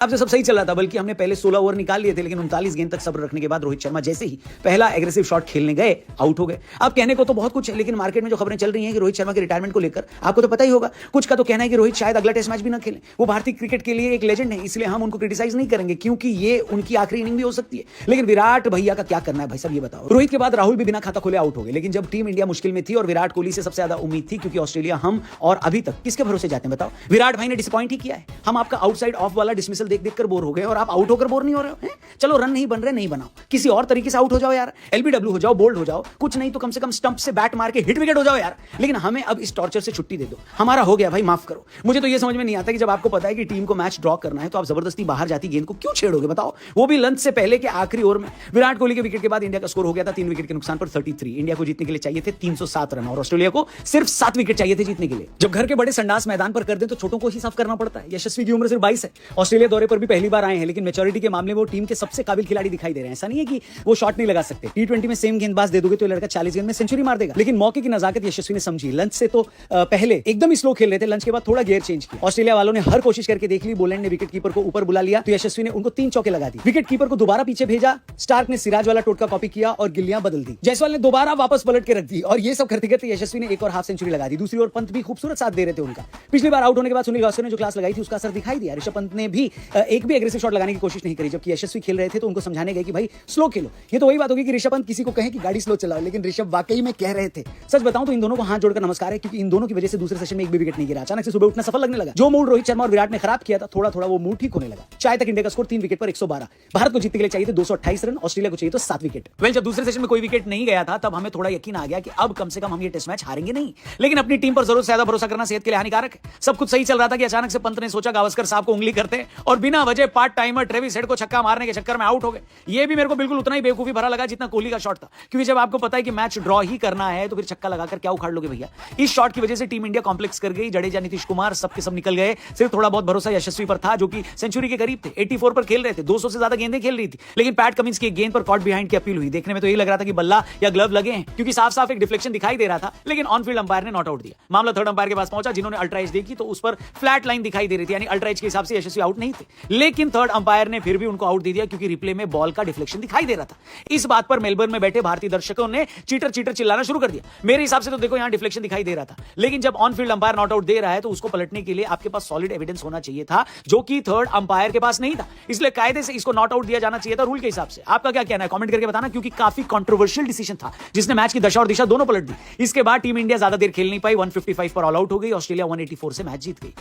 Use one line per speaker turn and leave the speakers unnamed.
अब तो सब सही चल रहा था, बल्कि हमने पहले 16 ओवर निकाल लिए थे, लेकिन 39 गेंद तक सब्र रखने के बाद रोहित शर्मा जैसे ही पहला एग्रेसिव शॉट खेलने गए, आउट हो गए। अब कहने को तो बहुत कुछ है, लेकिन मार्केट में जो खबरें चल रही हैं कि रोहित शर्मा के रिटायरमेंट को लेकर, आपको तो पता ही होगा, कुछ का तो कहना है कि रोहित शायद अगला टेस्ट मैच भी ना खेलें। वो भारतीय क्रिकेट के लिए एक लेजेंड है, इसलिए हम उनको क्रिटिसाइज नहीं करेंगे, क्योंकि ये उनकी आखिरी इनिंग भी हो सकती है। लेकिन विराट भैया का क्या करना है भाई साहब, ये बताओ। रोहित के बाद राहुल भी बिना खाता खोले आउट हो गए, लेकिन जब टीम इंडिया मुश्किल में थी और विराट कोहली से सबसे ज्यादा उम्मीद थी, क्योंकि ऑस्ट्रेलिया हम और अभी तक किसके भरोसे जाते हैं बताओ। विराट भाई ने डिसअपॉइंट ही किया है। हम आपका आउटसाइड ऑफ वाला डिसमिसल देख देख कर बोर हो गए और आप आउट होकर बोर नहीं हो रहे हो। चलो रन नहीं बन रहे, नहीं बनाओ, किसी और तरीके से आउट हो जाओ यार, एलबीडब्ल्यू हो जाओ, बोल्ड हो जाओ, कुछ नहीं तो कम से कम स्टंप से बैट मार के हिट विकेट हो जाओ यार। लेकिन हमें अब इस टॉर्चर से छुट्टी दे दो, हमारा हो गया भाई, माफ करो। मुझे तो ये समझ में नहीं आता कि जब आपको पता है कि टीम को मैच ड्रॉ करना है तो आप जबरदस्ती बाहर जाती गेंद को क्यों छेड़ोगे बताओ, वो भी लंच से पहले के आखिरी ओवर में। विराट कोहली के विकेट के बाद इंडिया का स्कोर हो गया था 3 विकेट के नुकसान पर 33। इंडिया को जीतने के लिए चाहिए थे 307 रन और ऑस्ट्रेलिया को सिर्फ 7 विकेट चाहिए थे जीतने के लिए। जब घर के बड़े संडास मैदान पर कर दें तो छोटों को ही साफ करना पड़ता है। यशस्वी की उम्र सिर्फ 22 है, ऑस्ट्रेलिया दौरे पर भी पहली बार आए हैं, लेकिन मैच्योरिटी के मामले में वो टीम के सबसे काबिल खिलाड़ी दिखाई दे रहे हैं। ऐसा नहीं है कि वो शॉट नहीं लगा सकते। टी20 में सेम गेंदबाज दे दोगे तो लड़का 40 गेंद में सेंचुरी मार देगा, लेकिन मौके की नजाकत यशस्वी ने समझी। लंच से तो पहले एकदम ही स्लो खेल रहे थे, लंच के बाद थोड़ा गियर चेंज किया। ऑस्ट्रेलिया वालों ने हर कोशिश करके देख ली, बोलैंड ने विकेट कीपर को ऊपर बुला लिया तो यशस्वी ने उनको 3 चौके लगा दी। विकेट कीपर को दोबारा पीछे भेजा, स्टार्क ने सिराज वाला टोटका कॉपी किया और गिल्लियां बदल दी। जायसवाल ने दोबारा वापस पलट के रख दी और ये सब करते करते यशस्वी ने एक और हाफ सेंचुरी लगा दी। दूसरी ओर पंत भी खूबसूरत साथ दे रहे थे उनका। पिछली बार आउट होने के बाद सुनील गावस्कर ने जो क्लास लगाई थी उसका असर दिखाई दिया। ऋषभ पंत ने भी एक भी एग्रेसिव शॉट लगाने की कोशिश नहीं करी, जबकि यशस्वी खेल रहे थे तो उनको समझाने गए कि भाई स्लो खेलो। ये तो वही बात होगी कि ऋषभ पंत किसी को कहे कि गाड़ी स्लो चलाओ, लेकिन ऋषभ वाकई में कह रहे थे। सच बताऊं तो इन दोनों को हाथ जोड़कर नमस्कार है, क्योंकि इन दोनों की वजह से दूसरे सेशन में एक भी विकेट नहीं गिरा। अचानक से सुबह उठना सफल लगने लगा। जो मूड रोहित शर्मा और विराट ने खराब किया था, थोड़ा थोड़ा वो मूड ठीक होने लगा। चाय तक इंडिया का स्कोर 3 विकेट पर 112। भारत को जीतने के लिए चाहिए थे 228 रन, ऑस्ट्रेलिया को चाहिए तो 7 विकेट। वेल, जब दूसरे सेशन में कोई विकेट नहीं गया था तब हमें थोड़ा यकीन आ गया कि अब कम से कम हम ये टेस्ट मैच हारेंगे नहीं। लेकिन अपनी टीम पर जरूरत से ज्यादा भरोसा करना सेहत के लिए हानिकारक है। सब कुछ सही चल रहा था कि अचानक से पंत ने सोचा गावस्कर साहब को उंगली करते और बिना वजह पार्ट टाइमर ट्रेविस हेड को छक्का मारने के चक्कर में आउट हो गए। ये भी मेरे को बिल्कुल उतना ही बेवकूफी भरा लगा जितना कोहली का शॉट था, क्योंकि जब आपको पता है कि मैच ड्रॉ ही करना है तो फिर छक्का लगाकर क्या उखाड़ लोगे भैया। इस शॉट की वजह से टीम इंडिया कॉम्प्लेक्स कर गई। जडेजा, नीतीश कुमार सबके सब निकल गए। सिर्फ थोड़ा बहुत भरोसा यशस्वी पर था, जो कि सेंचुरी के करीब थे। 84 पर खेल रहे थे, 200 से ज्यादा गेंदें खेल रही थी, लेकिन पैट कमिंस की गेंद पर कॉट बिहाइंड की अपील हुई। देखने में तो यही लग रहा था कि बल्ला या ग्लव लगे हैं, क्योंकि साफ साफ एक डिफ्लेक्शन दिखाई दे रहा था, लेकिन ऑन फील्ड अंपायर ने नॉट आउट दिया। मामला थर्ड अंपायर के पास पहुंचा, जिन्होंने अल्ट्रा एज देखी तो उस पर फ्लैट लाइन दिखाई दे रही थी, यानी अल्ट्रा एज के हिसाब से यशस्वी आउट नहीं थे। लेकिन थर्ड अंपायर ने फिर भी उनको आउट दे दिया, क्योंकि रिप्ले में बॉल का डिफ्लेक्शन दिखाई दे रहा था। इस बात पर मेलबर्न में बैठे भारतीय दर्शकों ने चीटर चीटर चिल्लाना शुरू कर दिया। मेरे हिसाब से तो देखो यहां डिफ्लेक्शन दिखाई दे रहा था, लेकिन जब on field umpire not out दे रहा है तो उसको पलटने के लिए आपके पास सॉलिड एविडेंस होना चाहिए था, जो कि थर्ड अंपायर के पास नहीं था। इसलिए कायदे से इसको नॉट आउट दिया जाना चाहिए था रूल के हिसाब से। आपका क्या कहना है कमेंट करके बताना, क्योंकि काफी कंट्रोवर्शियल डिसीजन था जिसने मैच की दशा और दिशा दोनों पलट दी। इसके बाद टीम इंडिया ज्यादा देर खेल नहीं पाई, 155 पर ऑल आउट हो गई। ऑस्ट्रेलिया 184 से मैच जीत गई।